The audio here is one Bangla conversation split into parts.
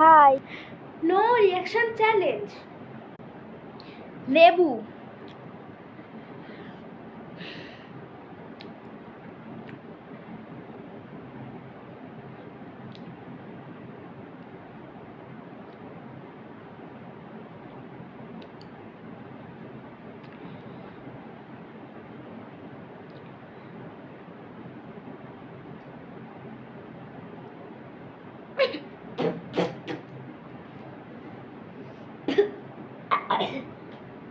হাই। No reaction challenge. লেবু।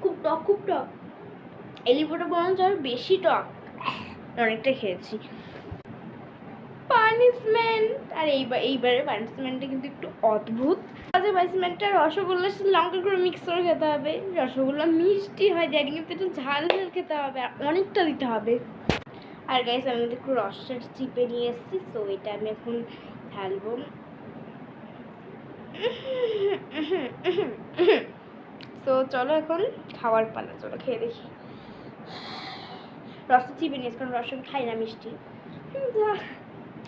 খুব টক, খুব টক। এই লেবুটা বরঞ্চ আরো বেশি টক। অনেকটা খেয়েছি। পানিশমেন্ট। আর এইবারে পানিশমেন্টটা কিন্তু একটু অদ্ভুত। পানিশমেন্টটা রসগোল্লার সাথে লঙ্কা করে মিক্স করে খেতে হবে। রসগোল্লা মিষ্টি হয় জানি, কিন্তু একটু ঝাল ঝাল খেতে হবে, আর অনেকটা দিতে হবে। আর গাইস, আমি একটু রসটা চিপে নিয়ে এসেছি, তো এটা আমি এখন ঢালবো। তো চলো এখন খাওয়ার পালা, চলো খেয়ে দেখি। রসটা চিপে নিয়েছি, কারণ রস আমি খাই না মিষ্টি।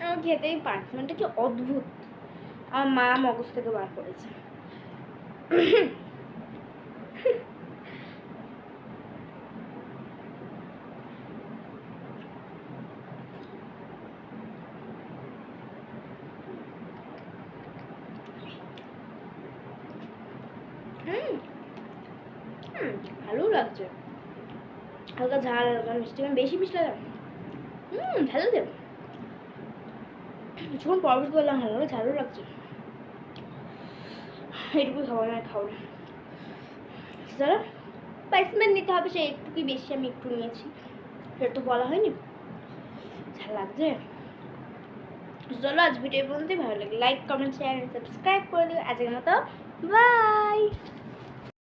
আমার খেতেই পারছি, মানে কি অদ্ভুত। আমার মা মগজ থেকে বার করেছে। ভালো লাগছে। হালকা ঝাল, হালকা মিষ্টি, মানে বেশি মিষ্টি লাগে। ভালো দেব। কিছুক্ষণ পর বললাম হালকা ঝালও লাগছে। এইটুকুই খাবো না, খাবো না। চলো, পাইসমেন্ট নিতে হবে, সে একটুকুই বেশি, আমি একটু নিয়েছি, সেটা তো বলা হয়নি। ঝাল লাগছে। চলো, আজ ভিডিও পর্যন্তই। ভালো লাগে লাইক, কমেন্ট, শেয়ার, সাবস্ক্রাইব করে দিও। আজকের মতো বাই।